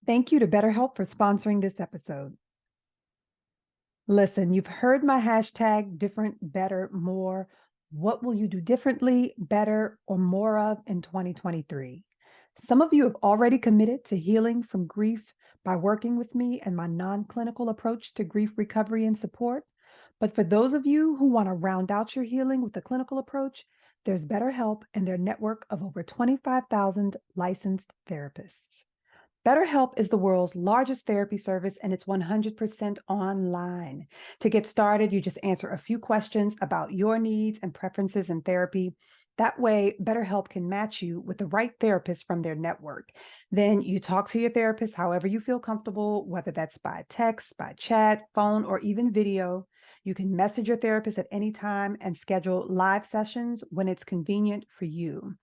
Thank you to BetterHelp for sponsoring this episode. Listen, you've heard my hashtag different, better, more. What will you do differently, better, or more of in 2023? Some of you have already committed to healing from grief by working with me and my non clinical approach to grief recovery and support. But for those of you who want to round out your healing with a clinical approach, there's BetterHelp and their network of over 25,000 licensed therapists. BetterHelp is the world's largest therapy service and it's 100% online. To get started, you just answer a few questions about your needs and preferences in therapy. That way, BetterHelp can match you with the right therapist from their network. Then you talk to your therapist however you feel comfortable, whether that's by text, by chat, phone, or even video. You can message your therapist at any time and schedule live sessions when it's convenient for you.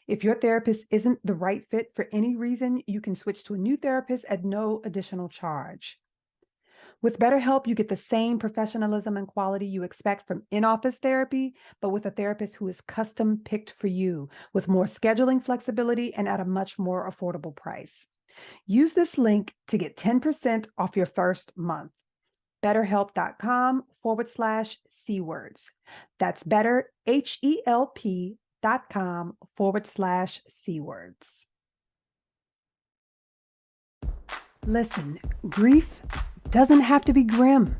If your therapist isn't the right fit for any reason, you can switch to a new therapist at no additional charge. With BetterHelp, you get the same professionalism and quality you expect from in-office therapy, but with a therapist who is custom picked for you, with more scheduling flexibility and at a much more affordable price. Use this link to get 10% off your first month. BetterHelp.com/C-words. That's better, HELP.com/C-words. Listen, grief doesn't have to be grim.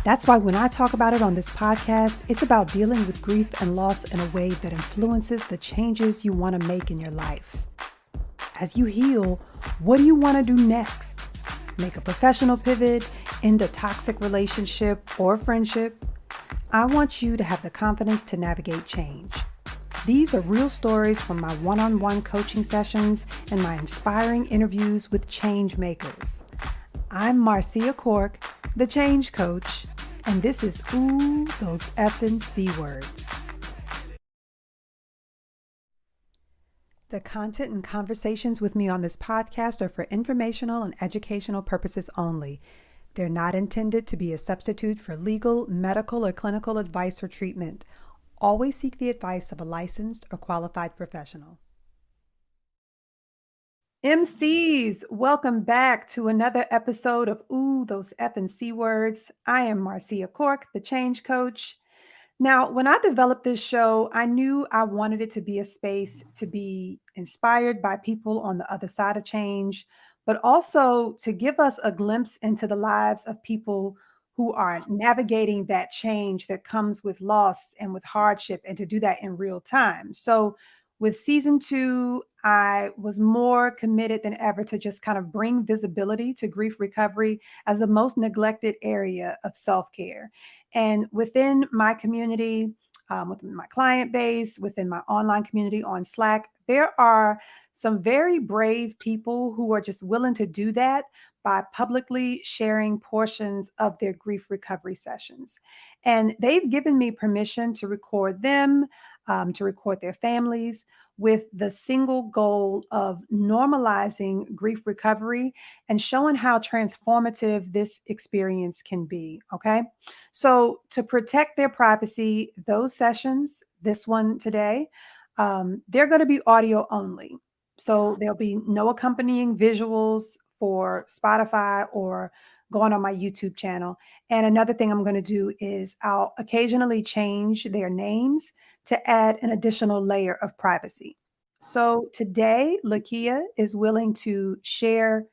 That's why when I talk about it on this podcast, it's about dealing with grief and loss in a way that influences the changes you want to make in your life. As you heal, what do you want to do next? Make a professional pivot, end a toxic relationship or friendship? I want you to have the confidence to navigate change. These are real stories from my one-on-one coaching sessions and my inspiring interviews with change makers. I'm Marcia Cork, the change coach, and this is Ooh, Those Effing C Words. The content and conversations with me on this podcast are for informational and educational purposes only. They're not intended to be a substitute for legal, medical, or clinical advice or treatment. Always seek the advice of a licensed or qualified professional. MCs, welcome back to another episode of Ooh, Those Effing C Words. I am Marcia Cork, the change coach. Now, when I developed this show, I knew I wanted it to be a space to be inspired by people on the other side of change, but also to give us a glimpse into the lives of people who are navigating that change that comes with loss and with hardship, and to do that in real time. So with season 2, I was more committed than ever to just kind of bring visibility to grief recovery as the most neglected area of self-care. And within my community, within my client base, within my online community on Slack, there are some very brave people who are just willing to do that by publicly sharing portions of their grief recovery sessions. And they've given me permission to record them, to record their families, with the single goal of normalizing grief recovery and showing how transformative this experience can be. Okay. So, to protect their privacy, those sessions, this one today, they're going to be audio only. So, there'll be no accompanying visuals for Spotify or going on my YouTube channel. And another thing I'm going to do is I'll occasionally change their names to add an additional layer of privacy. So today, LaKeya is willing to share.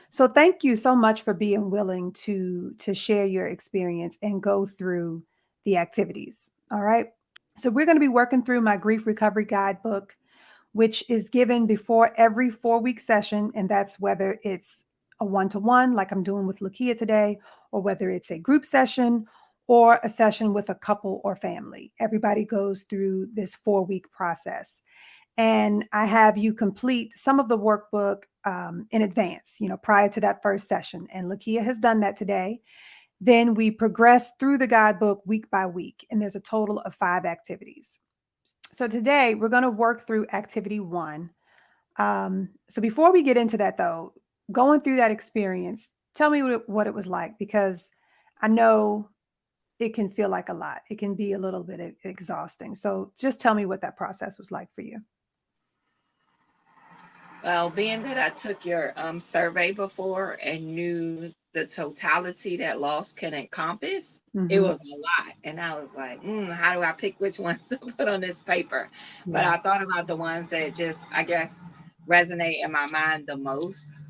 So thank you so much for being willing to share your experience and go through the activities. All right. So we're going to be working through my grief recovery guidebook, which is given before every 4-week session. And that's whether it's a one-to-one, like I'm doing with LaKeya today, or whether it's a group session or a session with a couple or family. Everybody goes through this 4-week process. And I have you complete some of the workbook in advance, prior to that first session. And LaKeya has done that today. Then we progress through the guidebook week by week, and there's a total of 5 activities. So today we're going to work through activity 1. So before we get into that, though, going through that experience, tell me what it was like, because I know it can feel like a lot. It can be a little bit exhausting. So just tell me what that process was like for you. Well, being that I took your survey before and knew the totality that loss can encompass, it Hmm. was a lot. And I was like, how do I pick which ones to put on this paper? But Yeah. I thought about the ones that just, I guess, resonate in my mind the most.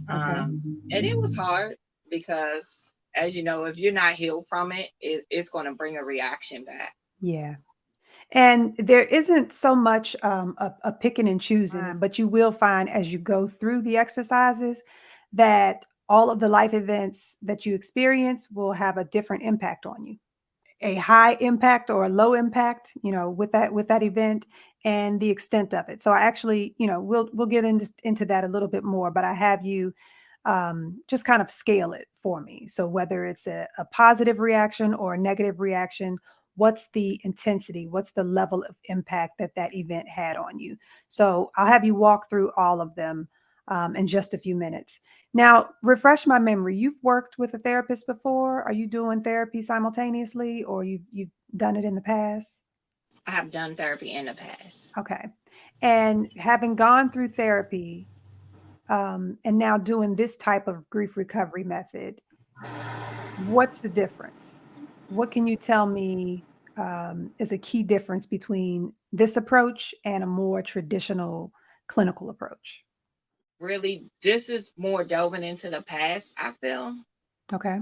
Okay. And it was hard because, as you know, if you're not healed from it, it's going to bring a reaction back. Yeah. And there isn't so much a picking and choosing, but you will find as you go through the exercises that all of the life events that you experience will have a different impact on you. A high impact or a low impact, with that event and the extent of it. So I actually, we'll get into that a little bit more, but I have you just kind of scale it for me. So whether it's a positive reaction or a negative reaction, what's the intensity? What's the level of impact that that event had on you? So I'll have you walk through all of them in just a few minutes. Now, refresh my memory. You've worked with a therapist before. Are you doing therapy simultaneously, or you've done it in the past? I have done therapy in the past. Okay. And having gone through therapy, and now doing this type of grief recovery method, what's the difference? What can you tell me is a key difference between this approach and a more traditional clinical approach? Really, this is more delving into the past, I feel. Okay.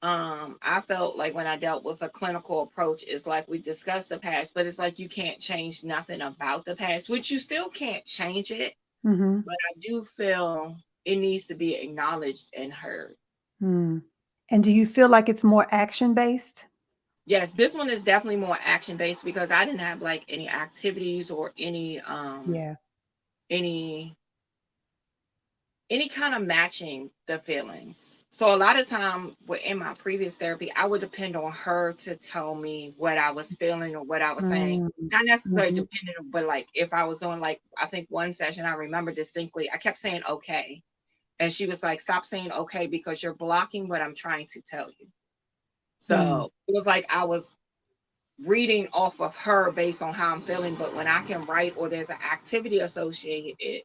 I felt like when I dealt with a clinical approach, it's like we discussed the past, but it's like you can't change nothing about the past, which you still can't change it. Mm-hmm. But I do feel it needs to be acknowledged and heard. Mm. And do you feel like it's more action based? Yes, this one is definitely more action based because I didn't have like any activities or Yeah. any any kind of matching the feelings. So a lot of time in my previous therapy, I would depend on her to tell me what I was feeling or what I was saying. Mm. Not necessarily Mm-hmm. dependent on, but like if I was doing like I think one session I remember distinctly, I kept saying okay. And she was like, stop saying okay because you're blocking what I'm trying to tell you. Mm. So it was like I was reading off of her based on how I'm feeling, but when I can write or there's an activity associated,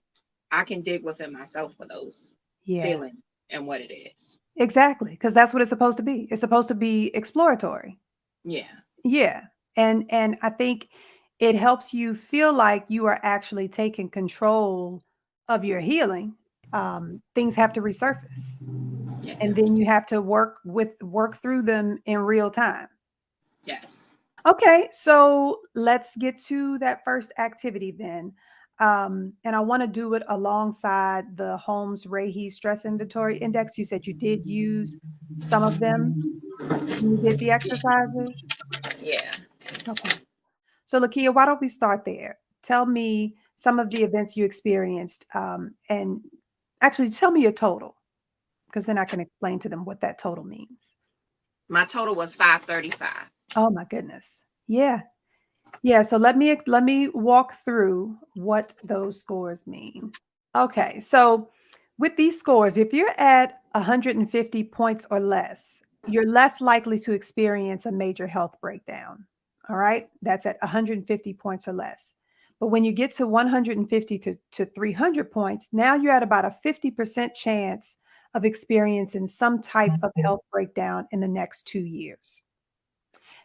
I can dig within myself for those Yeah. feelings and what it is. Exactly, because that's what it's supposed to be. It's supposed to be exploratory. Yeah. Yeah. And I think it helps you feel like you are actually taking control of your healing. Things have to resurface, and Yeah. then you have to work through them in real time. Yes. Okay, so let's get to that first activity then. And I want to do it alongside the Holmes Rahe Stress Inventory Index. You said you did use some of them when you did the exercises. Yeah. Okay. So, LaKeya, why don't we start there? Tell me some of the events you experienced, and actually tell me your total, because then I can explain to them what that total means. My total was 535. Oh my goodness. Yeah. Yeah. So let me walk through what those scores mean. Okay. So with these scores, if you're at 150 points or less, you're less likely to experience a major health breakdown. All right. That's at 150 points or less. But when you get to 150 to 300 points, now you're at about a 50% chance of experiencing some type of health breakdown in the next 2 years.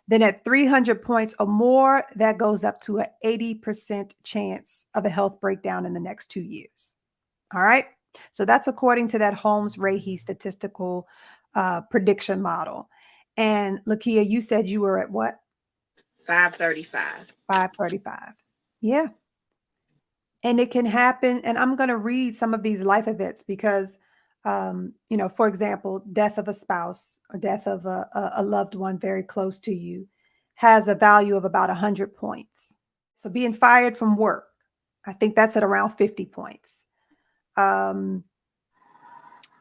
Then at 300 points or more, that goes up to an 80% chance of a health breakdown in the next 2 years. All right. So that's according to that Holmes Rahe statistical prediction model. And LaKeya, you said you were at what? 535. 535. Yeah. And it can happen. And I'm going to read some of these life events because, for example, death of a spouse or death of a loved one very close to you has a value of about 100 points. So being fired from work, I think that's at around 50 points. Um,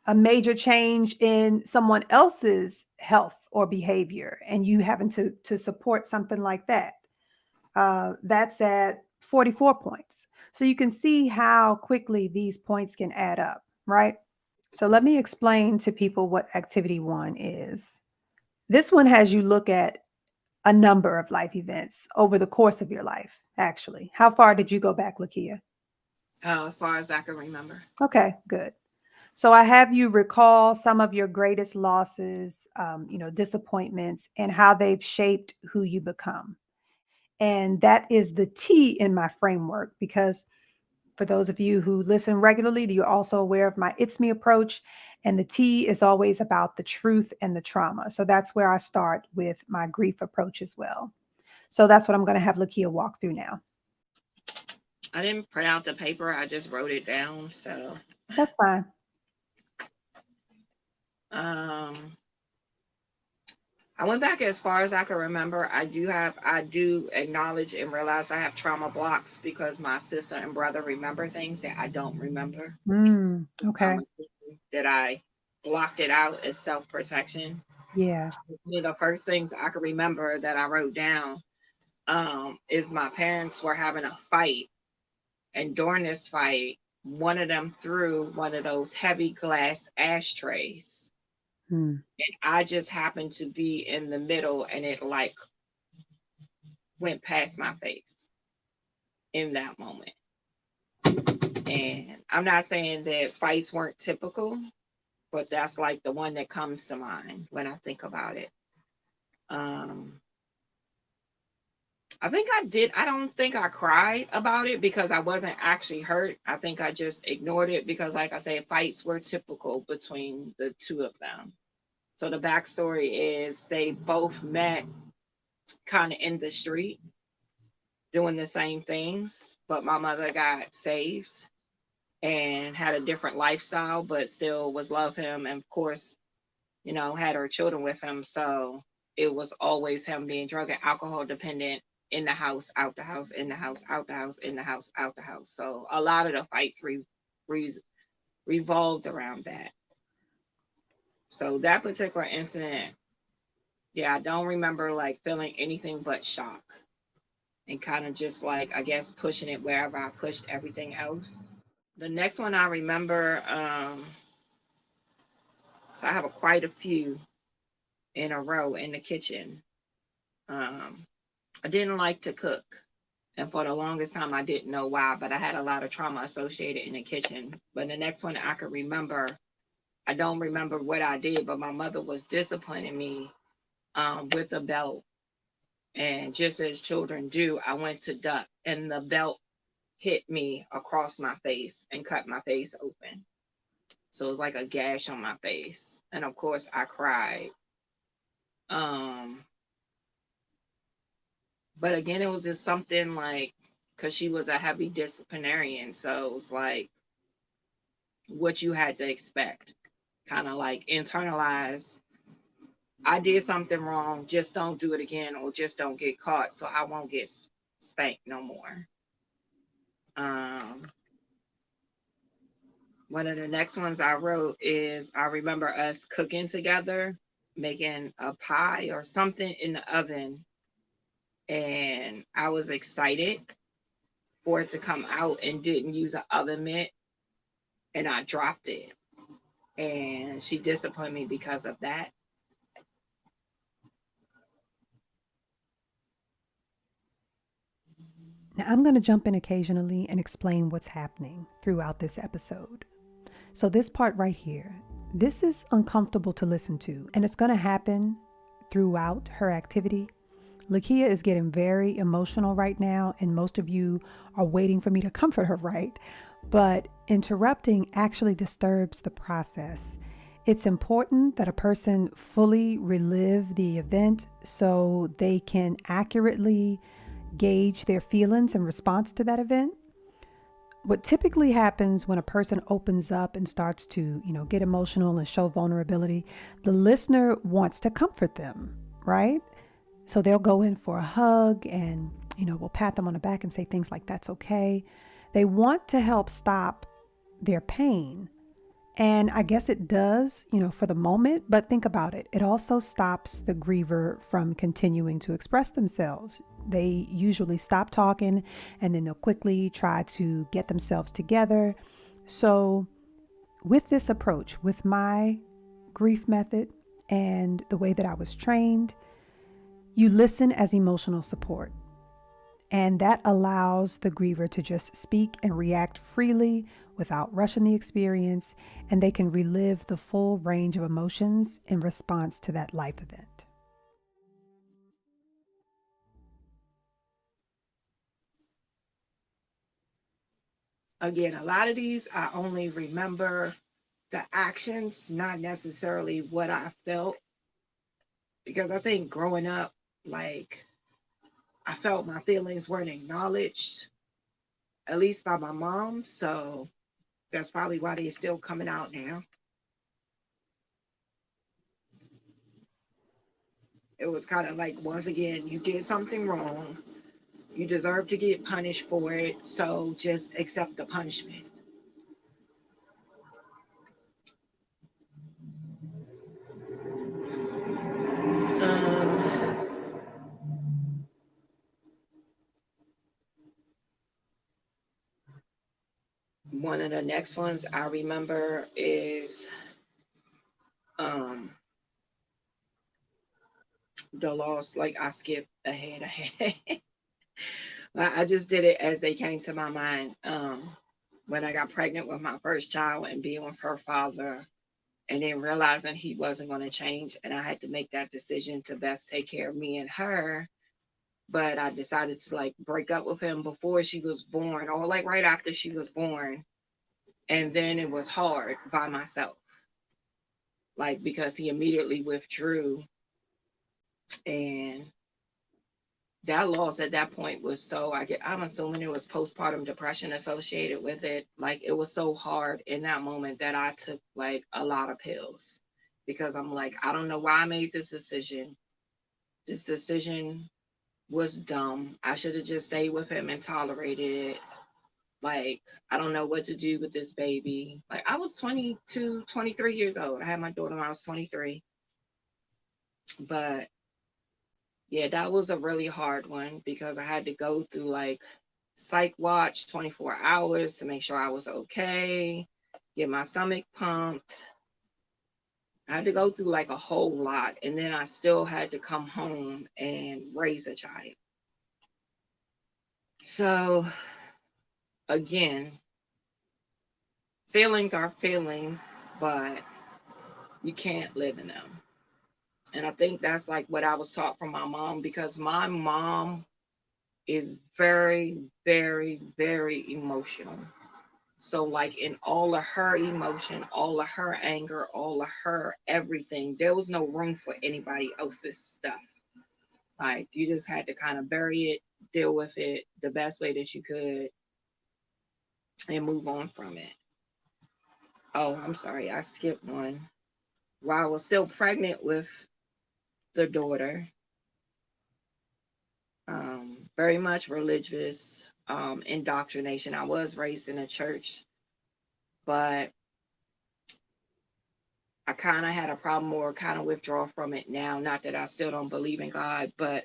a major change in someone else's health or behavior, and you having to support something like that, that's at 44 points. So you can see how quickly these points can add up, right? So let me explain to people what activity one is. This one has you look at a number of life events over the course of your life, actually. How far did you go back, LaKeya? As far as I can remember. Okay, good. So I have you recall some of your greatest losses, disappointments, and how they've shaped who you become. And that is the T in my framework because for those of you who listen regularly, you're also aware of my It's Me approach. And the T is always about the truth and the trauma. So that's where I start with my grief approach as well. So that's what I'm going to have LaKeya walk through now. I didn't print out the paper. I just wrote it down. So, That's fine. um, I went back as far as I can remember. I do acknowledge and realize I have trauma blocks because my sister and brother remember things that I don't remember. Okay. I'm assuming that I blocked it out as self protection. Yeah. One of the first things I can remember that I wrote down is my parents were having a fight. And during this fight, one of them threw one of those heavy glass ashtrays. Mm, And I just happened to be in the middle and it like went past my face in that moment. And I'm not saying that fights weren't typical, but that's like the one that comes to mind when I think about it. Um, I think I did. I don't think I cried about it because I wasn't actually hurt. I think I just ignored it because, like I said, fights were typical between the two of them. So the backstory is they both met kind of in the street doing the same things, but my mother got saved and had a different lifestyle, but still was love him. And of course, had her children with him. So it was always him being drug and alcohol dependent in the house, out the house, in the house, out the house, in the house, out the house. So a lot of the fights re- revolved around that. So that particular incident, yeah, I don't remember like feeling anything but shock and kind of just like, I guess, pushing it wherever I pushed everything else. The next one I remember, so I have quite a few in a row in the kitchen. Um, I didn't like to cook. And for the longest time, I didn't know why, but I had a lot of trauma associated in the kitchen. But the next one I could remember, I don't remember what I did, but my mother was disciplining me with a belt. And just as children do, I went to duck, and the belt hit me across my face and cut my face open. So it was like a gash on my face. And of course, I cried. Um, but again, it was just something like, because she was a heavy disciplinarian. So it was like what you had to expect, kind of like internalize. I did something wrong, just don't do it again, or just don't get caught, so I won't get spanked no more. Um, One of the next ones I wrote is I remember us cooking together, making a pie or something in the oven, and I was excited for it to come out and didn't use an oven mitt, and I dropped it. And she disciplined me because of that. Now, I'm going to jump in occasionally and explain what's happening throughout this episode. So, this part right here, this is uncomfortable to listen to, and it's going to happen throughout her activity. LaKeya is getting very emotional right now, and most of you are waiting for me to comfort her, right? But interrupting actually disturbs the process. It's important that a person fully relive the event so they can accurately gauge their feelings in response to that event. What typically happens when a person opens up and starts to, get emotional and show vulnerability, the listener wants to comfort them, right? So they'll go in for a hug and, we'll pat them on the back and say things like, that's okay. They want to help stop their pain. And I guess it does, for the moment, but think about it. It also stops the griever from continuing to express themselves. They usually stop talking and then they'll quickly try to get themselves together. So with this approach, with my grief method and the way that I was trained, you listen as emotional support. And that allows the griever to just speak and react freely without rushing the experience, and they can relive the full range of emotions in response to that life event. Again, a lot of these I only remember the actions, not necessarily what I felt, because I think growing up, like, I felt my feelings weren't acknowledged, at least by my mom. So that's probably why they're still coming out now. It was kind of like, once again, you did something wrong. You deserve to get punished for it. So just accept the punishment. Um, One of the next ones I remember is um, the loss. Like, I skipped ahead. I just did it as they came to my mind. When I got pregnant with my first child and being with her father, and then realizing he wasn't going to change, and I had to make that decision to best take care of me and her. But I decided to like break up with him before she was born, or like right after she was born. And then it was hard by myself, like, because he immediately withdrew. And that loss at that point was so, I'm assuming it was postpartum depression associated with it. Like, it was so hard in that moment that I took like a lot of pills, because I'm like, I don't know why I made this decision. This decision was dumb. I should have just stayed with him and tolerated it. Like, I don't know what to do with this baby. Like, I was 22, 23 years old. I had my daughter when I was 23. But yeah, that was a really hard one, because I had to go through like psych watch 24 hours to make sure I was okay, get my stomach pumped. I had to go through like a whole lot. And then I still had to come home and raise a child. So, again, feelings are feelings, but you can't live in them. And I think that's like what I was taught from my mom, because my mom is very, very, very emotional. So, like, in all of her emotion, all of her anger, all of her everything, there was no room for anybody else's stuff. Like, you just had to kind of bury it, deal with it the best way that you could, and move on from it. Oh, I'm sorry, I skipped one. While I was still pregnant with the daughter, very much religious indoctrination. I was raised in a church, but I kind of had a problem, or kind of withdraw from it now. Not that I still don't believe in God, but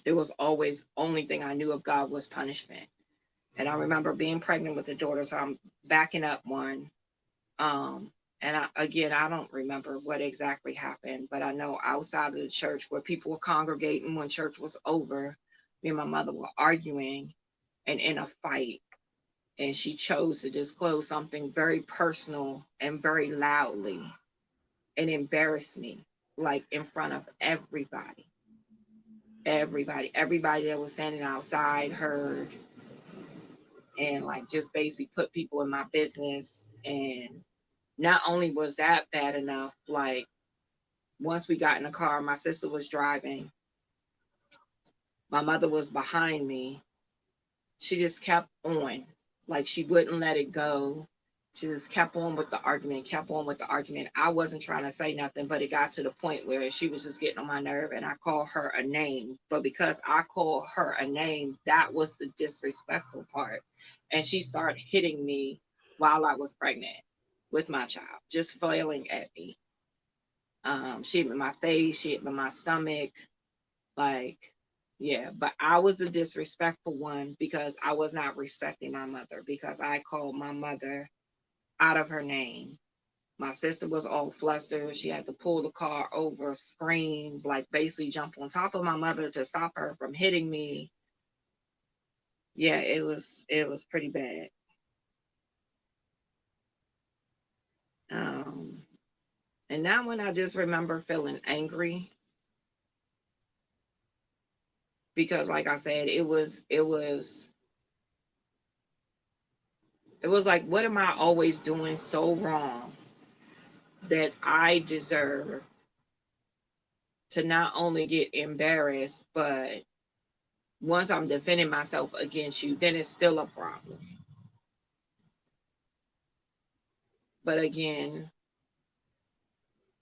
it was always, only thing I knew of God was punishment. And I remember being pregnant with the daughter, so I'm backing up one. Um, and again, I don't remember what exactly happened, but I know outside of the church, where people were congregating when church was over, me and my mother were arguing and in a fight. And she chose to disclose something very personal and very loudly, and embarrass me, like, in front of everybody. Everybody that was standing outside heard, and like just basically put people in my business. And not only was that bad enough, like, once we got in the car, my sister was driving, my mother was behind me. She just kept on, like, she wouldn't let it go. She just kept on with the argument, kept on with the argument. I wasn't trying to say nothing, but it got to the point where she was just getting on my nerve, and I called her a name. But because I called her a name, that was the disrespectful part. And she started hitting me while I was pregnant with my child, just flailing at me. She hit me in my face, she hit me in my stomach. Like, yeah, but I was the disrespectful one, because I was not respecting my mother, because I called my mother out of her name. My sister was all flustered. She had to pull the car over, scream, like basically jump on top of my mother to stop her from hitting me. Yeah, it was pretty bad. Um, and now when I just remember feeling angry because, like I said, it was like, what am I always doing so wrong that I deserve to not only get embarrassed, but once I'm defending myself against you, then it's still a problem. But again,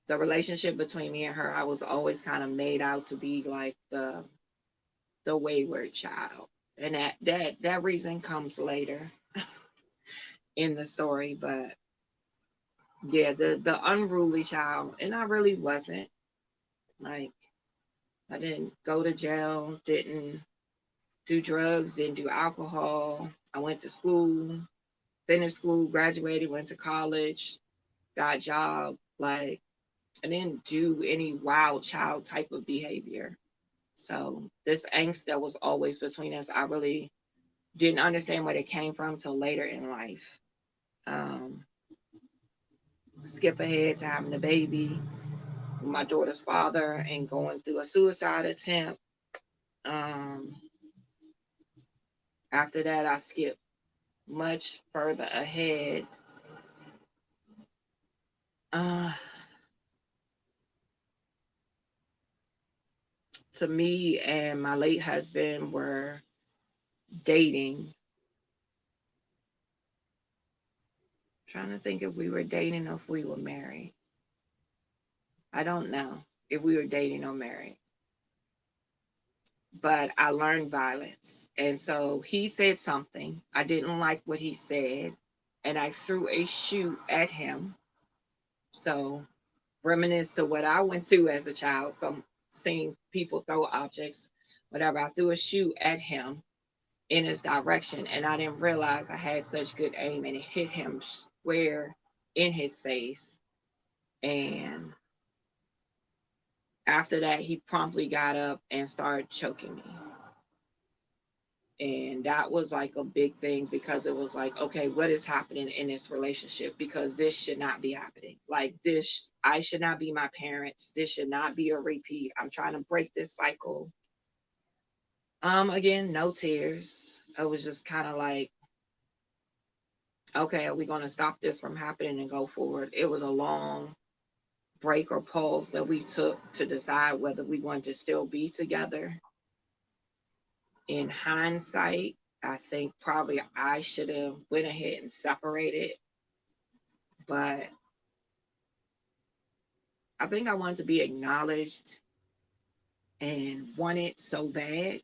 the relationship between me and her, I was always kind of made out to be like the wayward child. And that reason comes later in the story. But yeah, the unruly child, and I really wasn't. Like, I didn't go to jail, didn't do drugs, didn't do alcohol. I went to school, finished school, graduated, went to college, got a job. Like, I didn't do any wild child type of behavior. So this angst that was always between us, I really didn't understand where it came from till later in life. Um, Skip ahead to having a baby with my daughter's father and going through a suicide attempt. Um, After that, I skipped much further ahead. Uh, to me and my late husband were dating. Trying to think if we were dating or if we were married. I don't know if we were dating or married. But I learned violence. And so he said something. I didn't like what he said. And I threw a shoe at him. So, reminisce to what I went through as a child, some seeing people throw objects, whatever. I threw a shoe at him in his direction. And I didn't realize I had such good aim and it hit him square in his face. And after that, he promptly got up and started choking me. And that was like a big thing because it was like, okay, what is happening in this relationship? Because this should not be happening. Like, this, I should not be my parents. This should not be a repeat. I'm trying to break this cycle. Again, no tears. I was just kind of like, okay, are we going to stop this from happening and go forward? It was a long break or pause that we took to decide whether we wanted to still be together. In hindsight, I think probably I should have went ahead and separated, but I think I wanted to be acknowledged and wanted so bad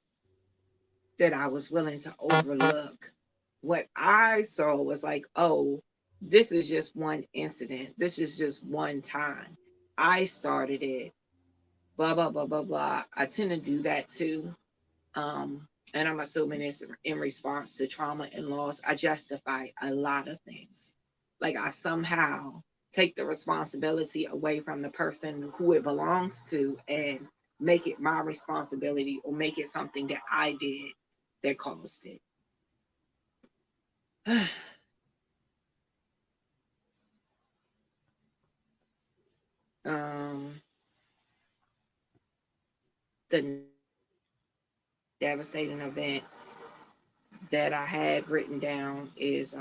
that I was willing to overlook what I saw was like, oh, this is just one incident. This is just one time. I started it, blah, blah, blah, blah, blah. I tend to do that too. And I'm assuming it's in response to trauma and loss. I justify a lot of things. Like, I somehow take the responsibility away from the person who it belongs to and make it my responsibility or make it something that I did that caused it. um, the devastating event that I had written down is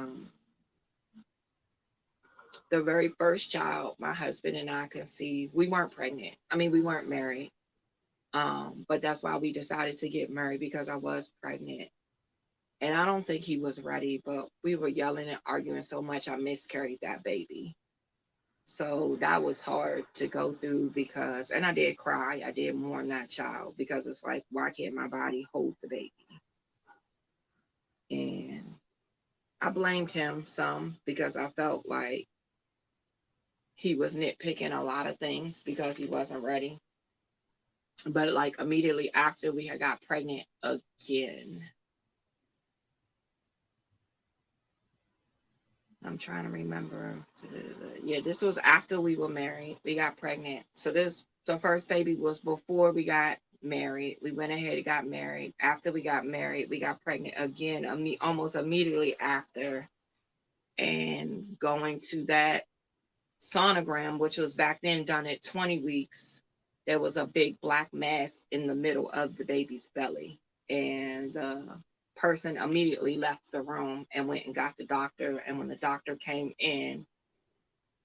the very first child my husband and I conceived. We weren't pregnant. I mean, we weren't married. But that's why we decided to get married because I was pregnant. And I don't think he was ready, but we were yelling and arguing so much I miscarried that baby. So that was hard to go through because, and I did cry. I did mourn that child because it's like, why can't my body hold the baby? And I blamed him some because I felt like he was nitpicking a lot of things because he wasn't ready. But like immediately after we had got pregnant again, I'm trying to remember. Yeah, this was after we were married. We got pregnant. So this the first baby was before we got married. We went ahead and got married. After we got married, we got pregnant again, almost immediately after. And going to that sonogram, which was back then done at 20 weeks, there was a big black mass in the middle of the baby's belly. And the person immediately left the room and went and got the doctor. And when the doctor came in,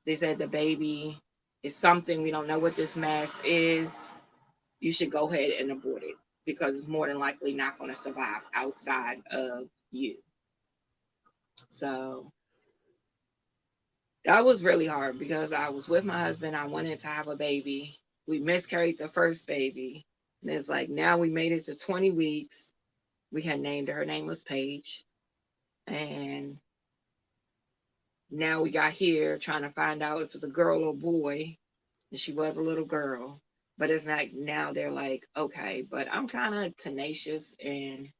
they said the baby is something, we don't know what this mass is. You should go ahead and abort it because it's more than likely not going to survive outside of you. So that was really hard because I was with my husband. I wanted to have a baby. We miscarried the first baby. And it's like now we made it to 20 weeks. We had named her. Her name was Paige. And now we got here trying to find out if it's a girl or boy. And she was a little girl. But it's like now they're like, okay, but I'm kind of tenacious and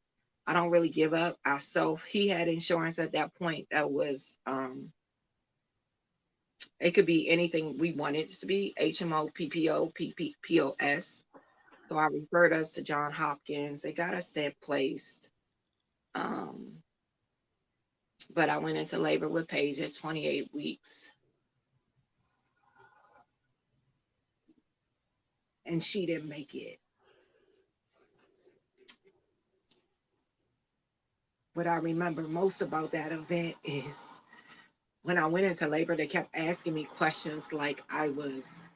I don't really give up. He had insurance at that point that was it could be anything we wanted it to be, HMO, PPO, PPOS. So I referred us to John Hopkins. They got us that placed. Um, but I went into labor with Paige at 28 weeks. And she didn't make it. What I remember most about that event is when I went into labor, they kept asking me questions like I was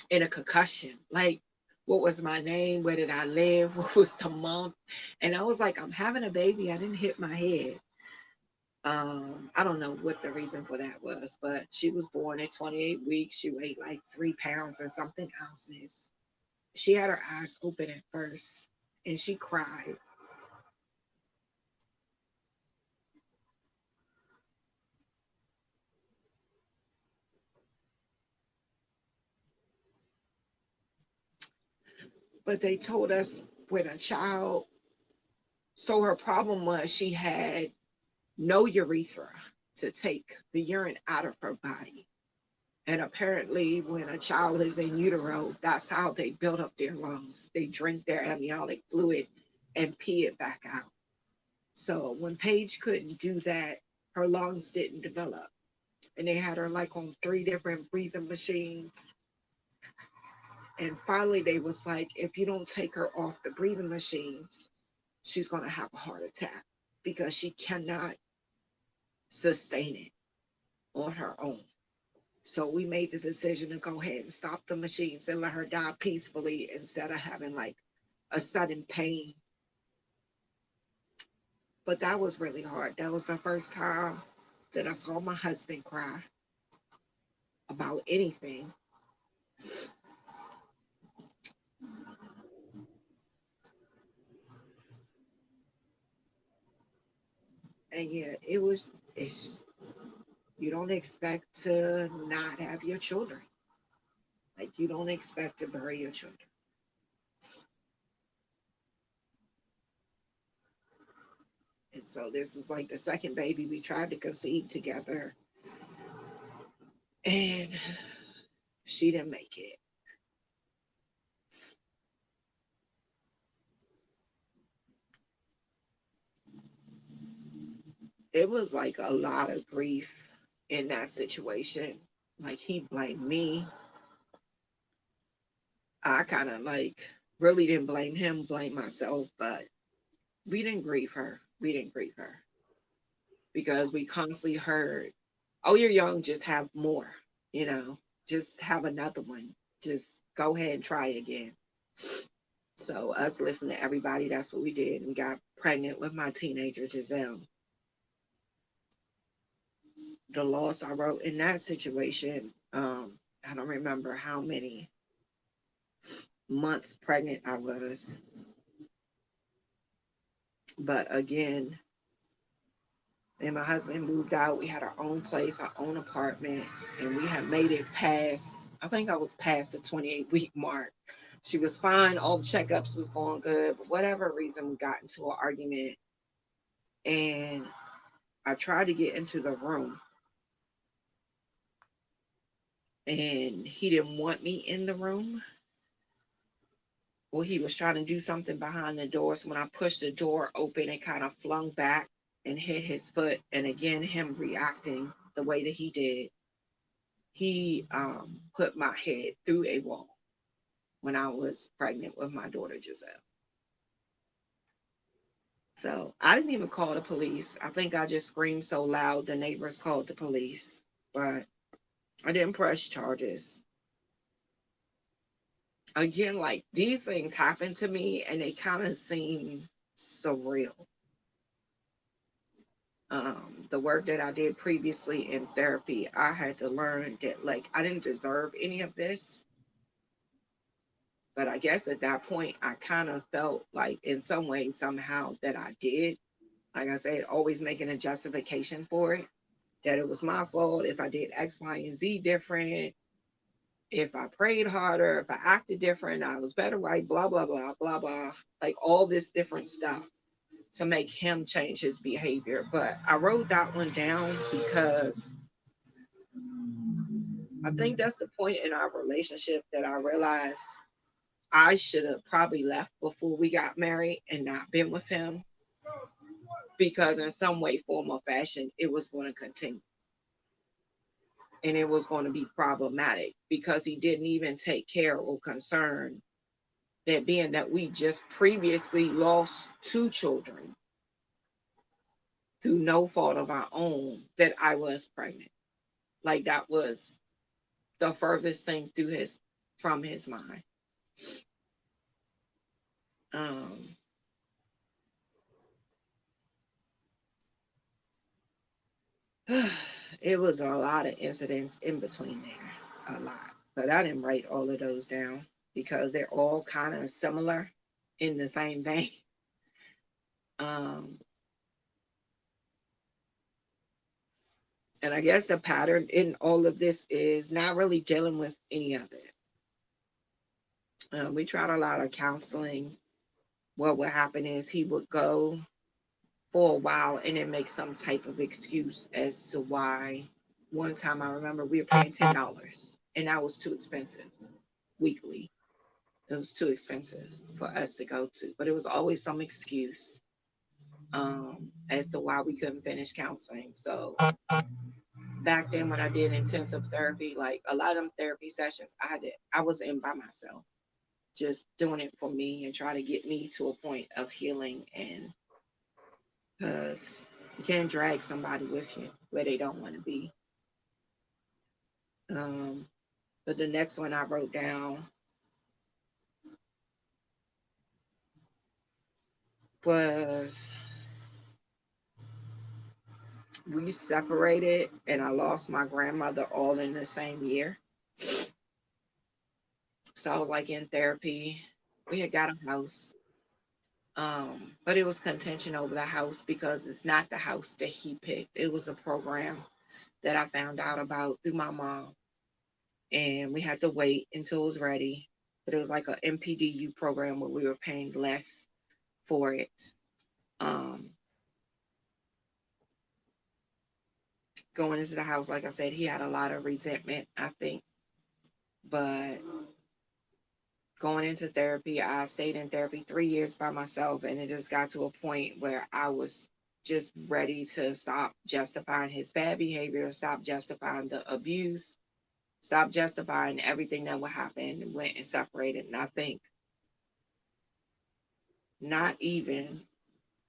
in a concussion. Like, what was my name? Where did I live? What was the month? And I was like, I'm having a baby. I didn't hit my head. I don't know what the reason for that was, but she was born at 28 weeks. She weighed like 3 pounds and something ounces. She had her eyes open at first and she cried. But they told us with a child, so her problem was she had no urethra to take the urine out of her body. And apparently, when a child is in utero, that's how they build up their lungs. They drink their amniotic fluid and pee it back out. So when Paige couldn't do that, her lungs didn't develop. And they had her like on 3 different breathing machines. And finally, they was like, if you don't take her off the breathing machines, she's going to have a heart attack because she cannot sustain it on her own. So we made the decision to go ahead and stop the machines and let her die peacefully instead of having like a sudden pain. But that was really hard. That was the first time that I saw my husband cry about anything. And yeah, you don't expect to not have your children. Like you don't expect to bury your children. And so this is like the second baby we tried to conceive together. And she didn't make it. It was like a lot of grief in that situation. Like he blamed me. I kind of like really didn't blame him, blame myself, but we didn't grieve her. We didn't grieve her because we constantly heard, oh, you're young, just have more, you know, just have another one. Just go ahead and try again. So us listening to everybody, that's what we did. We got pregnant with my teenager, Giselle. The loss I wrote in that situation, I don't remember how many months pregnant I was. But again, and my husband moved out. We had our own place, our own apartment, and we had made it past, I think I was past the 28-week mark. She was fine. All the checkups was going good. But whatever reason, we got into an argument. And I tried to get into the room. And he didn't want me in the room. Well, he was trying to do something behind the door. So when I pushed the door open, it kind of flung back and hit his foot. And again, him reacting the way that he did, he put my head through a wall when I was pregnant with my daughter, Giselle. So I didn't even call the police. I think I just screamed so loud the neighbors called the police, but I didn't press charges. Again, like these things happen to me and they kind of seem surreal. The work that I did previously in therapy, I had to learn that like I didn't deserve any of this. But I guess at that point, I kind of felt like in some way, somehow that I did. Like I said, always making a justification for it, that it was my fault if I did X, Y, and Z different, if I prayed harder, if I acted different, I was better, right? Blah, blah, blah, blah, blah. Like all this different stuff to make him change his behavior. But I wrote that one down because I think that's the point in our relationship that I realized I should have probably left before we got married and not been with him because in some way, form, or fashion, it was going to continue. And it was going to be problematic because he didn't even take care or concern that being that we just previously lost two children through no fault of our own, that I was pregnant. Like that was the furthest thing from his mind. Um, it was a lot of incidents in between there, a lot. But I didn't write all of those down because they're all kind of similar in the same vein. Um, and I guess the pattern in all of this is not really dealing with any of it. We tried a lot of counseling. What would happen is he would go for a while and then make some type of excuse as to why. One time I remember we were paying $10 and that was too expensive weekly. It was too expensive for us to go to, but it was always some excuse as to why we couldn't finish counseling. So back then when I did intensive therapy, like a lot of them therapy sessions, I was in by myself, just doing it for me and trying to get me to a point of healing. And because you can't drag somebody with you where they don't want to be. Um, but the next one I wrote down was we separated and I lost my grandmother all in the same year. So I was like in therapy. We had got a house. But it was contention over the house because it's not the house that he picked. It was a program that I found out about through my mom. And we had to wait until it was ready. But it was like an MPDU program where we were paying less for it. Um, Going into the house, like I said, he had a lot of resentment, I think. But going into therapy, I stayed in therapy 3 years by myself, and it just got to a point where I was just ready to stop justifying his bad behavior, stop justifying the abuse, stop justifying everything that would happen, and went and separated. And I think not even,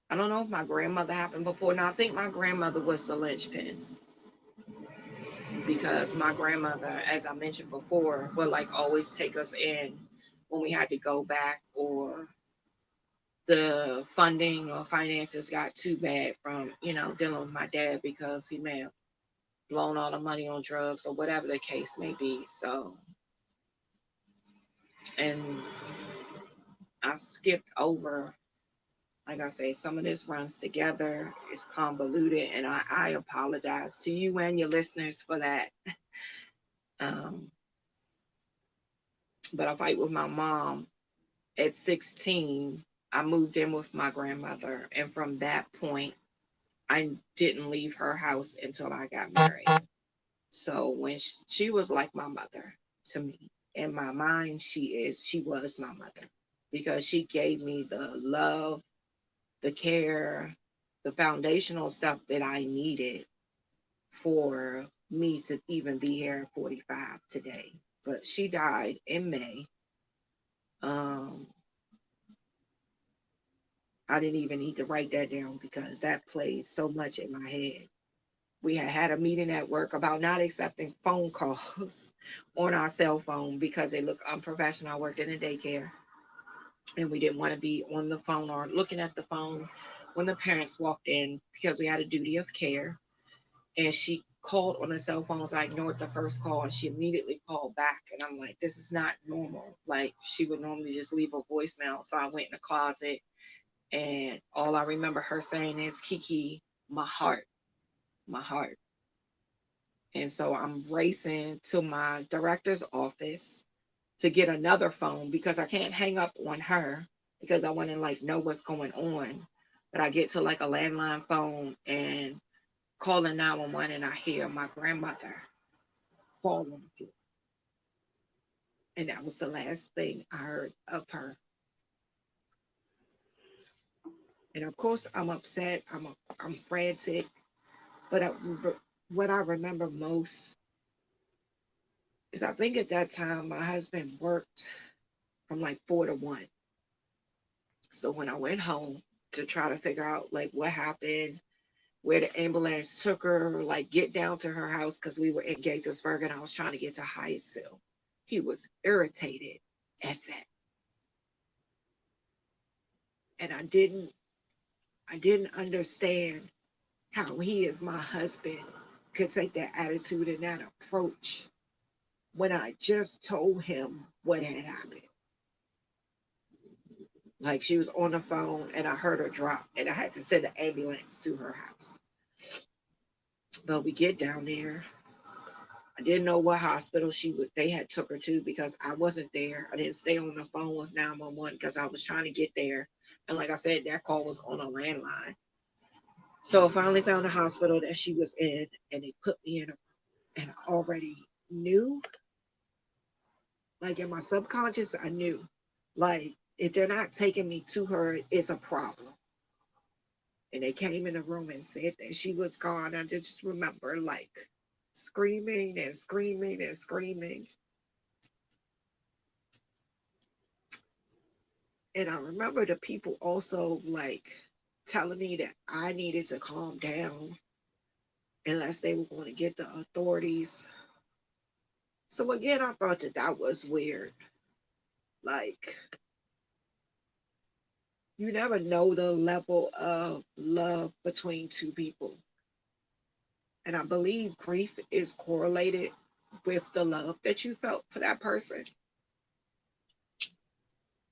I don't know if my grandmother happened before. Now, I think my grandmother was the linchpin because my grandmother, as I mentioned before, would like always take us in when we had to go back or the funding or finances got too bad from, dealing with my dad because he may have blown all the money on drugs or whatever the case may be. So, and I skipped over, like I say, some of this runs together. It's convoluted, and I apologize to you and your listeners for that. Um, but I fight with my mom. At 16, I moved in with my grandmother, and from that point, I didn't leave her house until I got married. So when she was like my mother to me, in my mind, she was my mother. because she gave me the love, the care, the foundational stuff that I needed for me to even be here at 45 today. But she died in May. Um, I didn't even need to write that down because that played so much in my head. We had a meeting at work about not accepting phone calls on our cell phone because they look unprofessional. I worked in a daycare and we didn't want to be on the phone or looking at the phone when the parents walked in because we had a duty of care. And she called on her cell phone, so I ignored the first call and she immediately called back. And I'm like, this is not normal. Like, she would normally just leave a voicemail. So I went in the closet and all I remember her saying is, Kiki, my heart, my heart. And so I'm racing to my director's office to get another phone because I can't hang up on her because I want to like know what's going on. But I get to like a landline phone and calling 911 and I hear my grandmother fall on the floor. And that was the last thing I heard of her. And of course I'm upset. I'm frantic. But what I remember most is I think at that time my husband worked from like 4 to 1. So when I went home to try to figure out like what happened, where the ambulance took her, like get down to her house because we were in Gaithersburg and I was trying to get to Hyattsville. He was irritated at that. And I didn't understand how he as my husband could take that attitude and that approach when I just told him what had happened. Like she was on the phone and I heard her drop and I had to send an ambulance to her house. But we get down there. I didn't know what hospital they had took her to because I wasn't there. I didn't stay on the phone with 911 because I was trying to get there. And like I said, that call was on a landline. So I finally found a hospital that she was in and they put me in and I already knew, like in my subconscious, I knew like if they're not taking me to her, it's a problem. And they came in the room and said that she was gone. I just remember like screaming and screaming and screaming. And I remember the people also like telling me that I needed to calm down unless they were going to get the authorities. So again, I thought that that was weird. Like, you never know the level of love between two people. And I believe grief is correlated with the love that you felt for that person.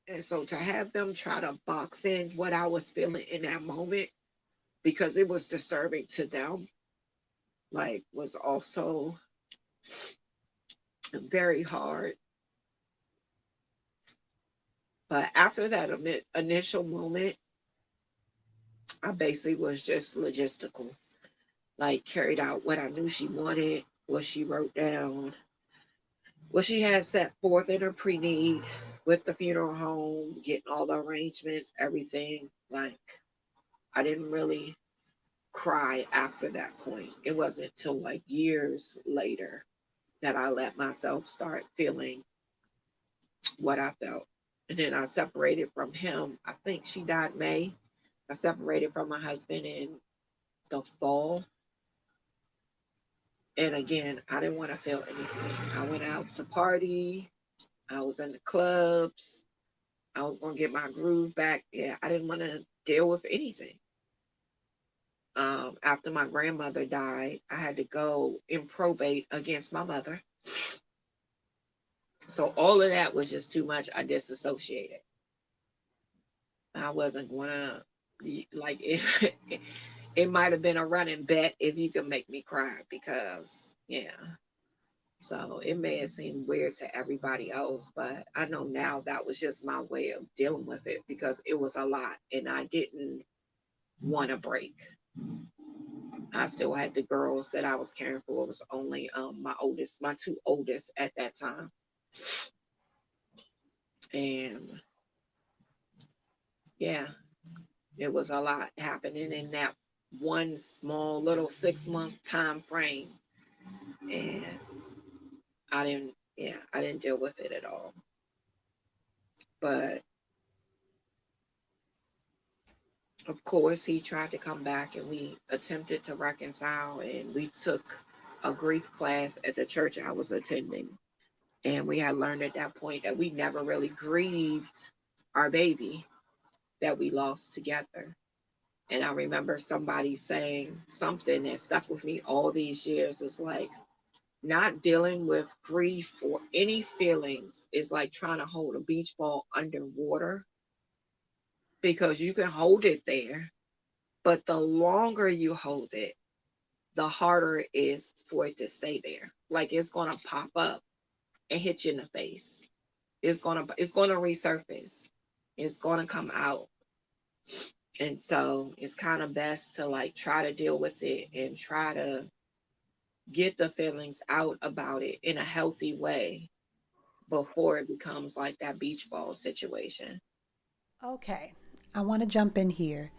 And so to have them try to box in what I was feeling in that moment because it was disturbing to them, like, was also very hard. But after that initial moment, I basically was just logistical, like carried out what I knew she wanted, what she wrote down, what she had set forth in her pre-need with the funeral home, getting all the arrangements, everything. Like, I didn't really cry after that point. It wasn't till like years later that I let myself start feeling what I felt. And then I separated from him. I think she died May. I separated from my husband in the fall. And again, I didn't want to feel anything. I went out to party. I was in the clubs. I was going to get my groove back. Yeah, I didn't want to deal with anything. After my grandmother died, I had to go in probate against my mother. So all of that was just too much. I disassociated. I wasn't going to, like, it might have been a running bet if you could make me cry because, yeah. So it may have seemed weird to everybody else, but I know now that was just my way of dealing with it because it was a lot and I didn't want to break. I still had the girls that I was caring for. It was only my two oldest at that time. And Yeah, it was a lot happening in that one small little 6 month time frame. And I didn't deal with it at all. But of course, he tried to come back and we attempted to reconcile. And we took a grief class at the church I was attending. And we had learned at that point that we never really grieved our baby that we lost together. And I remember somebody saying something that stuck with me all these years is like, not dealing with grief or any feelings is like trying to hold a beach ball underwater, because you can hold it there, but the longer you hold it, the harder it is for it to stay there. Like it's going to pop up and hit you in the face. It's going to resurface. It's going to come out. And so it's kind of best to like try to deal with it and try to get the feelings out about it in a healthy way before it becomes like that beach ball situation. Okay, I want to jump in here.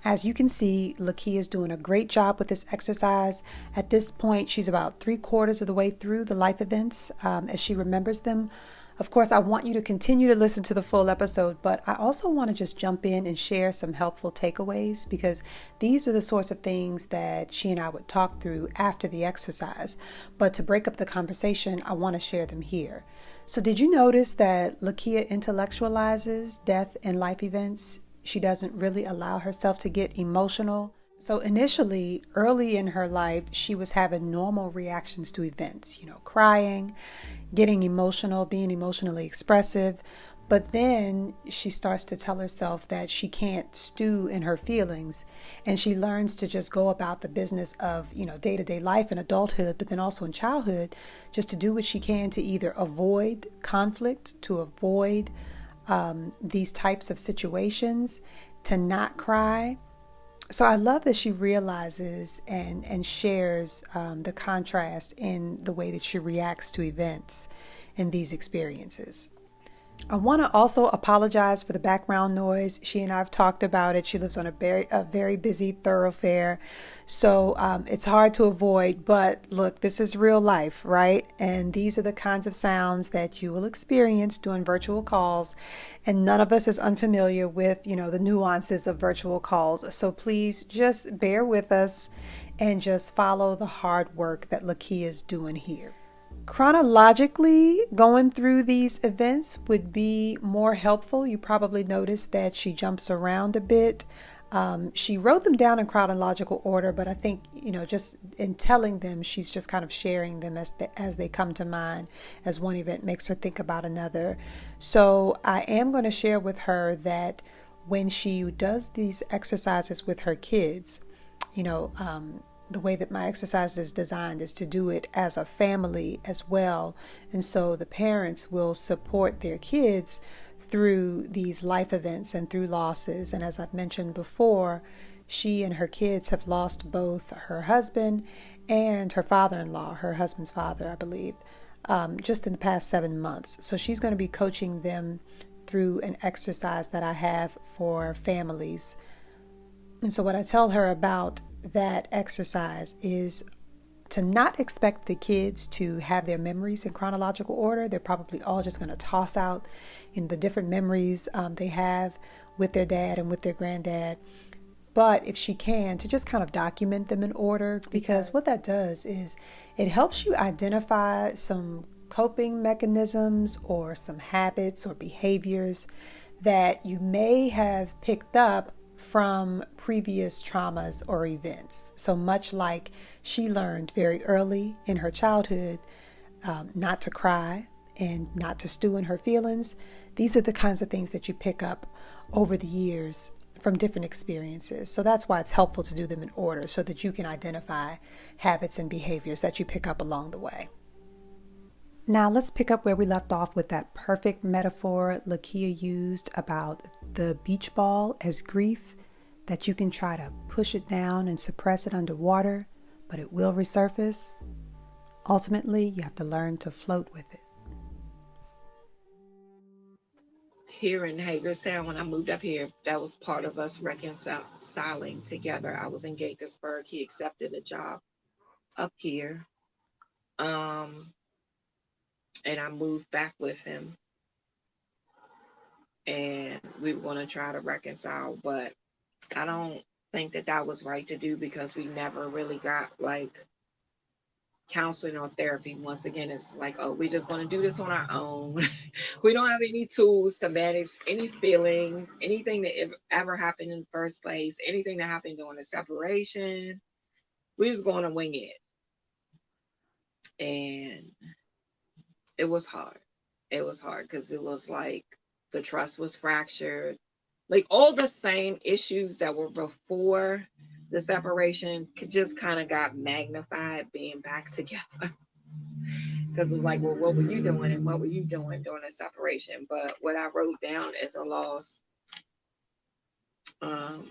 As you can see, LaKeya is doing a great job with this exercise. At this point, she's about 3/4 of the way through the life events as she remembers them. Of course, I want you to continue to listen to the full episode, but I also want to just jump in and share some helpful takeaways, because these are the sorts of things that she and I would talk through after the exercise. But to break up the conversation, I want to share them here. So, did you notice that LaKeya intellectualizes death and life events? She doesn't really allow herself to get emotional. So initially, early in her life, she was having normal reactions to events, crying, getting emotional, being emotionally expressive. But then she starts to tell herself that she can't stew in her feelings, and she learns to just go about the business of, day-to-day life and adulthood, but then also in childhood, just to do what she can to either avoid conflict, to avoid these types of situations, to not cry. So I love that she realizes and shares the contrast in the way that she reacts to events in these experiences. I want to also apologize for the background noise. She and I have talked about it. She lives on a very busy thoroughfare, so it's hard to avoid. But look, this is real life, right? And these are the kinds of sounds that you will experience doing virtual calls. And none of us is unfamiliar with, the nuances of virtual calls. So please just bear with us and just follow the hard work that LaKeya is doing here. Chronologically, going through these events would be more helpful. You probably noticed that she jumps around a bit. She wrote them down in chronological order, but I think, just in telling them, she's just kind of sharing them as they come to mind, as one event makes her think about another. So I am going to share with her that when she does these exercises with her kids, the way that my exercise is designed is to do it as a family as well. And so the parents will support their kids through these life events and through losses. And as I've mentioned before, she and her kids have lost both her husband and her father-in-law, her husband's father, I believe, just in the past 7 months. So she's going to be coaching them through an exercise that I have for families. And so what I tell her about that exercise is to not expect the kids to have their memories in chronological order. They're probably all just going to toss out the different memories they have with their dad and with their granddad. But if she can, to just kind of document them in order, because what that does is it helps you identify some coping mechanisms or some habits or behaviors that you may have picked up from previous traumas or events. So much like she learned very early in her childhood not to cry and not to stew in her feelings, these are the kinds of things that you pick up over the years from different experiences. So that's why it's helpful to do them in order, so that you can identify habits and behaviors that you pick up along the way. Now let's pick up where we left off with that perfect metaphor LaKeya used about the beach ball as grief, that you can try to push it down and suppress it underwater, but it will resurface. Ultimately, you have to learn to float with it. here in Hagerstown, when I moved up here, that was part of us reconciling together. I was in Gaithersburg. He accepted a job up here. Um, and I moved back with him, and we were going to try to reconcile, but I don't think that that was right to do because we never really got like counseling or therapy. Once again, it's like, oh, we're just going to do this on our own. We don't have any tools to manage any feelings, anything that ever happened in the first place, anything that happened during the separation. We're just going to wing it. And it was hard. It was hard because it was like the trust was fractured. Like all the same issues that were before the separation just kind of got magnified being back together. Because it was like, well, what were you doing and what were you doing during the separation? But what I wrote down as a loss, um,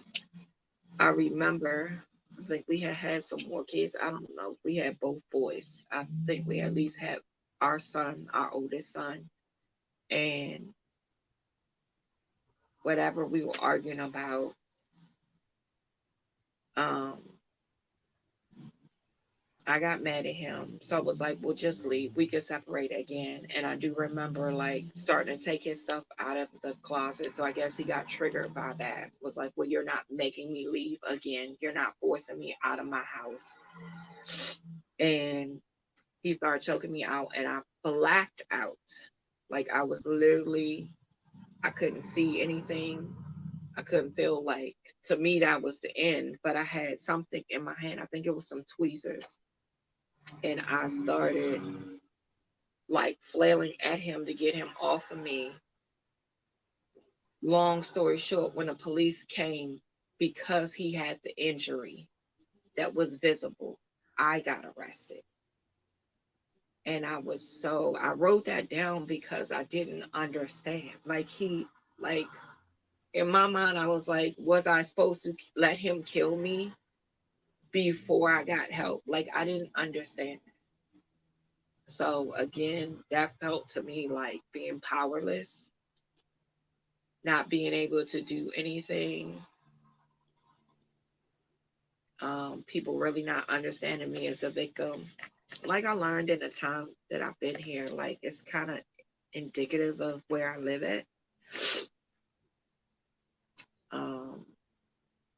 I remember, I think we had some more kids. I don't know. We had both boys. I think we at least had our son, our oldest son, and whatever we were arguing about, um, I got mad at him. So I was like, well, just leave. We could separate again. And I do remember like starting to take his stuff out of the closet. So I guess he got triggered by that. Was like, well, you're not making me leave again. You're not forcing me out of my house. And he started choking me out and I blacked out. Like I was literally, I couldn't see anything. I couldn't feel like, to me, that was the end. But I had something in my hand. I think it was some tweezers. And I started like flailing at him to get him off of me. Long story short, when the police came, because he had the injury that was visible, I got arrested. And I wrote that down because I didn't understand. Like in my mind, I was like, was I supposed to let him kill me before I got help? Like, I didn't understand. So again, that felt to me like being powerless, not being able to do anything. People really not understanding me as the victim. Like I learned in the time that I've been here, like it's kind of indicative of where I live at. Um,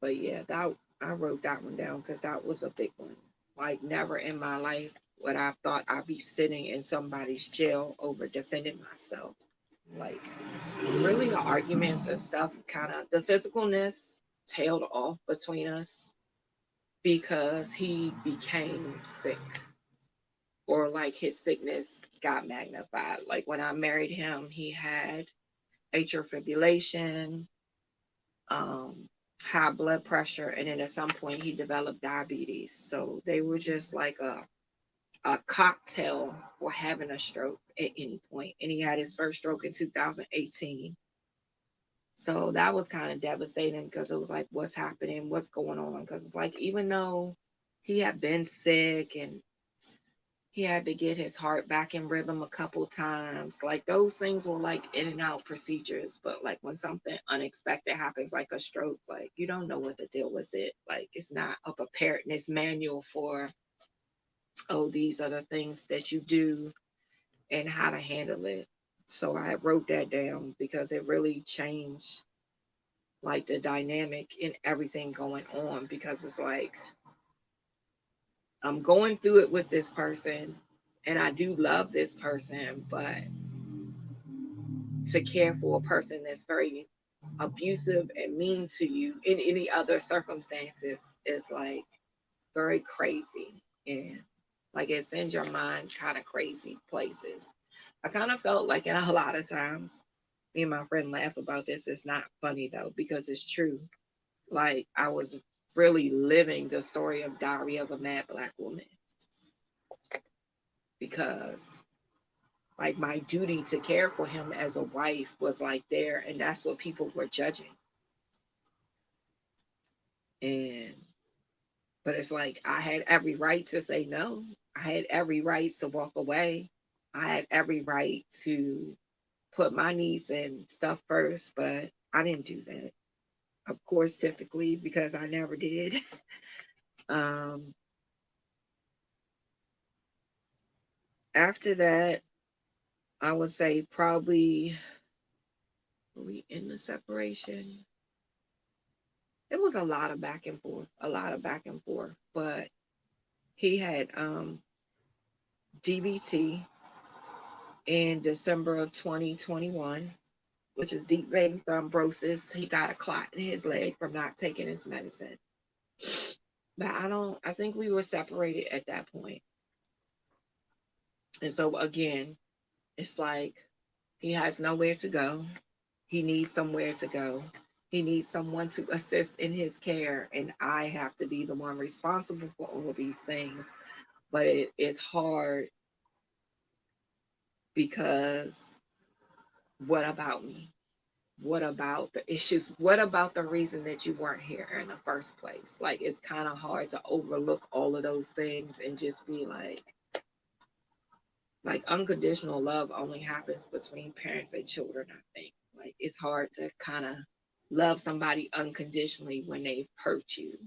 but yeah, that I wrote that one down because that was a big one. Like never in my life would I thought I'd be sitting in somebody's jail over defending myself. Like really the arguments and stuff kind of the physicalness tailed off between us because he became sick or like his sickness got magnified. Like when I married him, he had atrial fibrillation, um, high blood pressure, and then at some point he developed diabetes. So they were just like a cocktail for having a stroke at any point. And he had his first stroke in 2018. So that was kind of devastating because it was like, what's happening? What's going on? Because it's like, even though he had been sick and he had to get his heart back in rhythm a couple times, like those things were like in and out procedures. But like when something unexpected happens, like a stroke, like you don't know what to deal with it. Like it's not a preparedness manual for, oh, these are the things that you do and how to handle it. So I wrote that down because it really changed like the dynamic and everything going on because it's like I'm going through it with this person and I do love this person, but to care for a person that's very abusive and mean to you in any other circumstances is like very crazy and like it sends your mind kind of crazy places. I kind of felt like in a lot of times, me and my friend laugh about this. It's not funny though, because it's true. Like I was really living the story of Diary of a Mad Black Woman because like my duty to care for him as a wife was like there and that's what people were judging. And but it's like I had every right to say no. I had every right to walk away. I had every right to put my needs and stuff first, but I didn't do that. Of course, typically, because I never did. um, After that, I would say probably, were we in the separation? It was a lot of back and forth, a lot of back and forth. But he had DVT in December of 2021, which is deep vein thrombosis. He got a clot in his leg from not taking his medicine. But I think we were separated at that point. And so again, it's like he has nowhere to go. He needs somewhere to go. He needs someone to assist in his care, and I have to be the one responsible for all these things. But it is hard because what about me? What about the issues? What about the reason that you weren't here in the first place? Like, it's kind of hard to overlook all of those things and just be like unconditional love only happens between parents and children, I think. Like, it's hard to kind of love somebody unconditionally when they've hurt you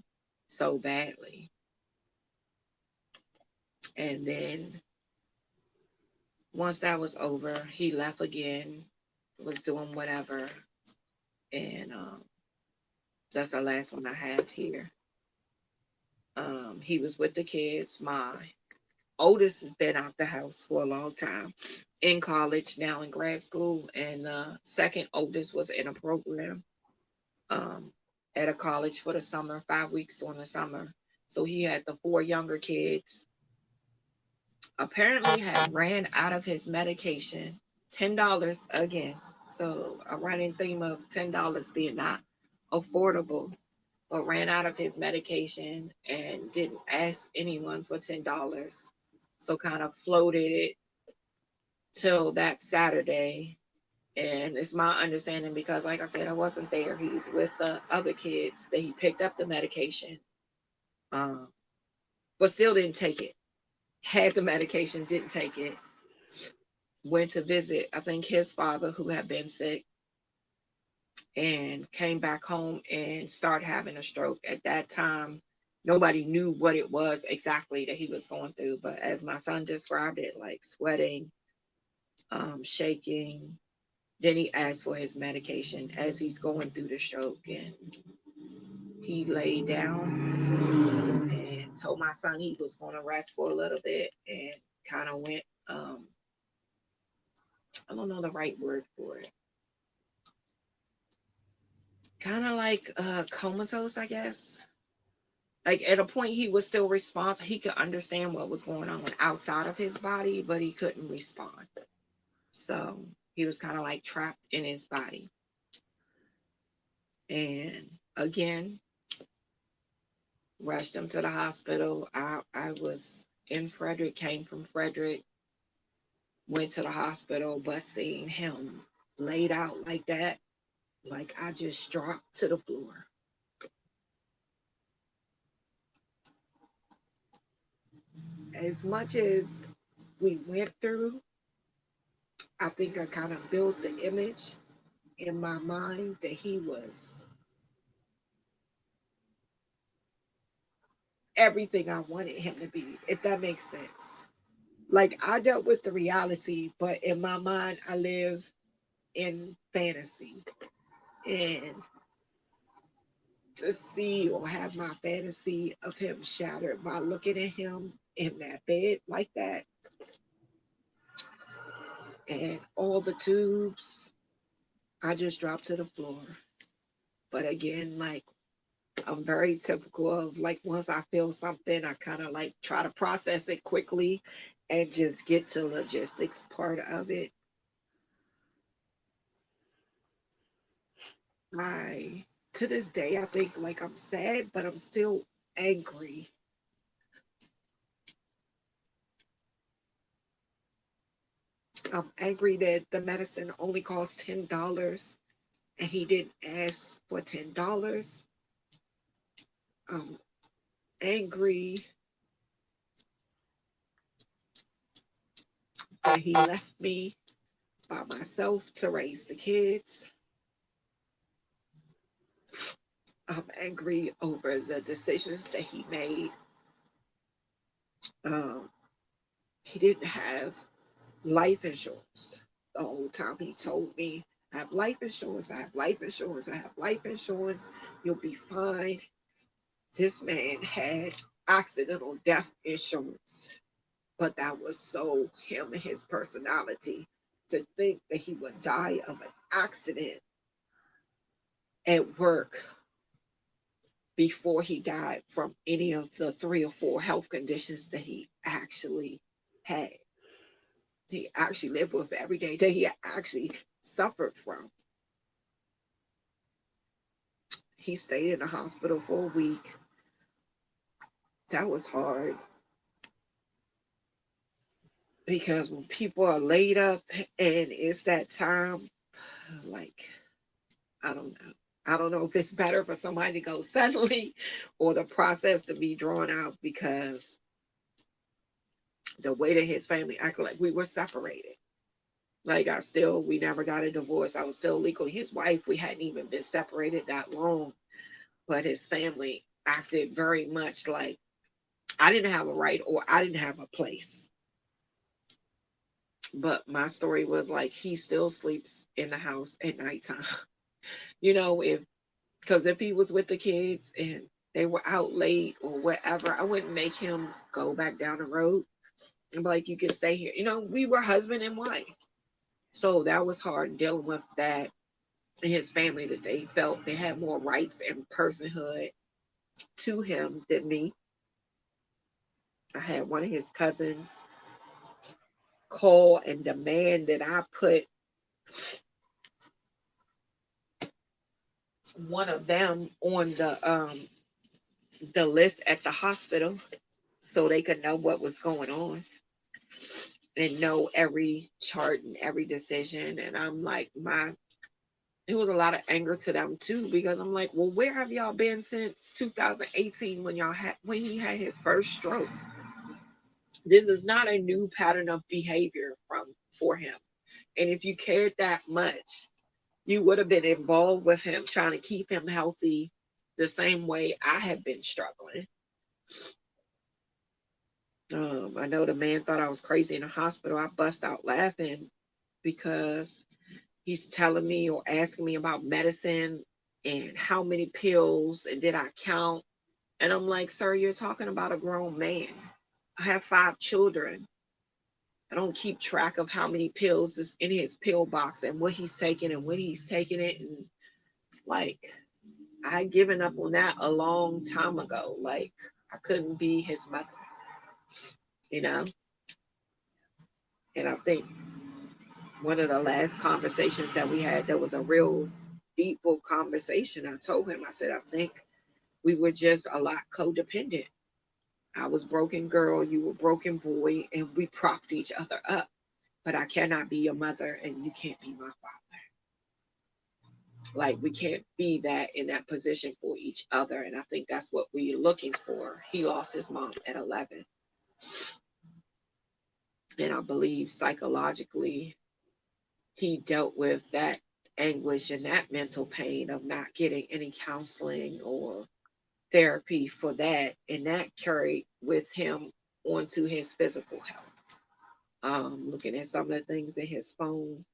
so badly. And then once that was over, he left again, was doing whatever. And that's the last one I have here. He was with the kids. My oldest has been out the house for a long time, in college, now in grad school. And second oldest was in a program um, at a college for the summer, 5 weeks during the summer. So he had the four younger kids. Apparently had ran out of his medication, $10 again. So a running theme of $10 being not affordable, but ran out of his medication and didn't ask anyone for $10. So kind of floated it till that Saturday. And it's my understanding, because like I said, I wasn't there. He was with the other kids, that he picked up the medication, um, but still didn't take it. Had the medication, didn't take it. Went to visit, I think, his father, who had been sick, and came back home and started having a stroke. At that time, nobody knew what it was exactly that he was going through. But as my son described it, like sweating, shaking. Then he asked for his medication as he's going through the stroke, and he laid down and told my son he was going to rest for a little bit, and kind of went, I don't know the right word for it, kind of like comatose, I guess. Like, at a point, he was still responsive. He could understand what was going on outside of his body, but he couldn't respond. So he was kind of like trapped in his body. And again, rushed him to the hospital. I was in Frederick, came from Frederick, went to the hospital, but seeing him laid out like that, like, I just dropped to the floor. As much as we went through, I think I kind of built the image in my mind that he was everything I wanted him to be, if that makes sense. Like, I dealt with the reality, but in my mind, I live in fantasy. And to see or have my fantasy of him shattered by looking at him in that bed like that, and all the tubes, I just dropped to the floor. But again, like, I'm very typical of, like, once I feel something, I kind of like try to process it quickly and just get to logistics part of it. I, to this day, I think, like, I'm sad, but I'm still angry. I'm angry that the medicine only cost $10 and he didn't ask for $10. I'm angry that he left me by myself to raise the kids. I'm angry over the decisions that he made. Um, he didn't have life insurance. The whole time he told me, I have life insurance, I have life insurance, I have life insurance, you'll be fine. This man had accidental death insurance, but that was so him and his personality to think that he would die of an accident at work before he died from any of the 3 or 4 health conditions that he actually had. He actually lived with every day that he actually suffered from. He stayed in the hospital for a week. That was hard because when people are laid up and it's that time, like, I don't know. I don't know if it's better for somebody to go suddenly or the process to be drawn out, because the way that his family acted, like we were separated. Like we never got a divorce. I was still legally his wife. We hadn't even been separated that long, but his family acted very much like I didn't have a right or I didn't have a place. But my story was like, he still sleeps in the house at nighttime. Because if he was with the kids and they were out late or whatever, I wouldn't make him go back down the road and be like, you can stay here. We were husband and wife. So that was hard dealing with that. His family, that they felt they had more rights and personhood to him than me. I had one of his cousins call and demand that I put one of them on the list at the hospital so they could know what was going on and know every chart and every decision. And I'm like, it was a lot of anger to them too, because I'm like, well, where have y'all been since 2018 when he had his first stroke? This is not a new pattern of behavior for him. And if you cared that much, you would have been involved with him, trying to keep him healthy the same way I have been struggling. I know the man thought I was crazy in the hospital. I bust out laughing because he's telling me or asking me about medicine and how many pills and did I count. And I'm like, sir, you're talking about a grown man. I have 5 children. I don't keep track of how many pills is in his pill box and what he's taking and when he's taking it. And like, I had given up on that a long time ago. Like, I couldn't be his mother, you know? And I think one of the last conversations that we had, that was a real deep conversation. I told him, I said, I think we were just a lot codependent. I was broken girl, you were broken boy, and we propped each other up. But I cannot be your mother and you can't be my father. Like, we can't be that in that position for each other. And I think that's what we're looking for. He lost his mom at 11. And I believe psychologically he dealt with that anguish and that mental pain of not getting any counseling or therapy for that. And that carried with him onto his physical health. Looking at some of the things that his phone,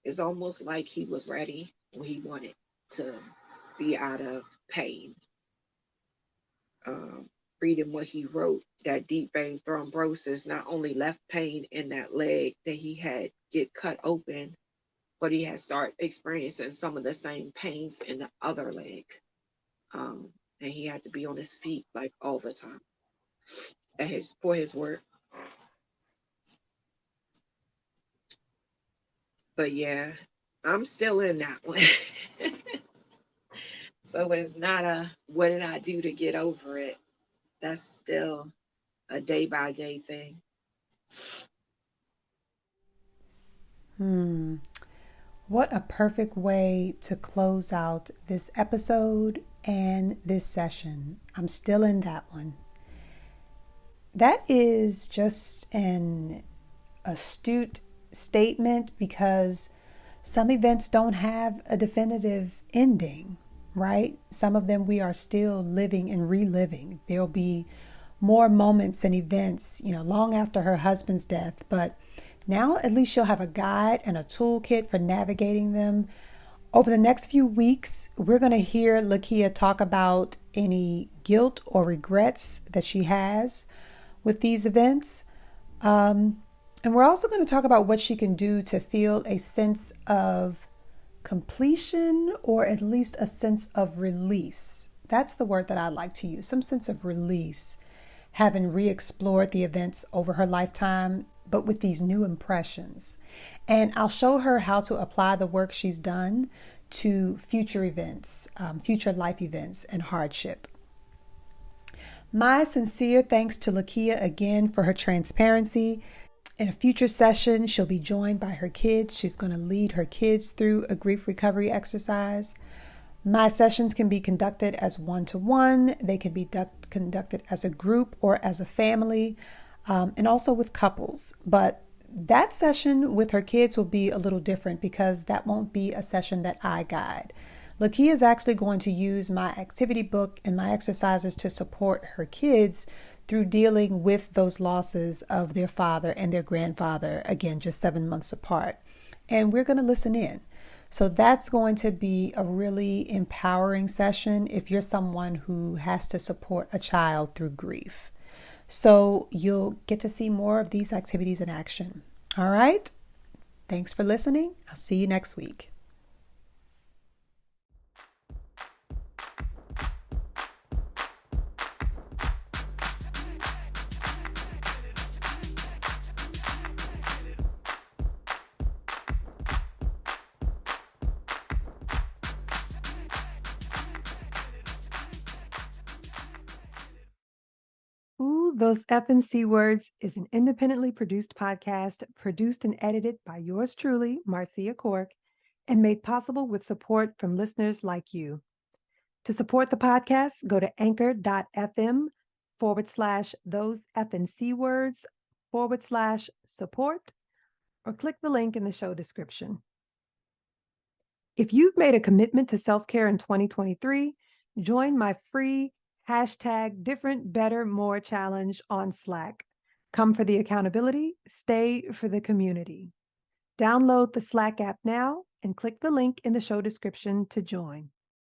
it's almost like he was ready when he wanted to be out of pain. Reading what he wrote, that deep vein thrombosis not only left pain in that leg that he had get cut open, but he had started experiencing some of the same pains in the other leg. And he had to be on his feet like all the time for his work. But yeah, I'm still in that one. So it's not what did I do to get over it? That's still a day by day thing. What a perfect way to close out this episode and this session. I'm still in that one. That is just an astute statement because some events don't have a definitive ending, right? Some of them we are still living and reliving. There'll be more moments and events, long after her husband's death, but now at least she'll have a guide and a toolkit for navigating them. Over the next few weeks, we're going to hear LaKeya talk about any guilt or regrets that she has with these events. And we're also going to talk about what she can do to feel a sense of completion or at least a sense of release. That's the word that I like to use, some sense of release, having re-explored the events over her lifetime, but with these new impressions. And I'll show her how to apply the work she's done to future events, future life events and hardship. My sincere thanks to LaKeya again for her transparency. In a future session, she'll be joined by her kids. She's going to lead her kids through a grief recovery exercise. My sessions can be conducted as one-to-one. They can be conducted as a group or as a family, and also with couples. But that session with her kids will be a little different because that won't be a session that I guide. LaKeya is actually going to use my activity book and my exercises to support her kids through dealing with those losses of their father and their grandfather, again, just 7 months apart. And we're going to listen in. So that's going to be a really empowering session if you're someone who has to support a child through grief. So you'll get to see more of these activities in action. All right. Thanks for listening. I'll see you next week. Ooh, Those F and C Words is an independently produced podcast produced and edited by yours truly, Marcia Cork, and made possible with support from listeners like you. To support the podcast, go to anchor.fm/those F and C words/support, or click the link in the show description. If you've made a commitment to self-care in 2023, join my free #DifferentBetterMore challenge on Slack. Come for the accountability, stay for the community. Download the Slack app now and click the link in the show description to join.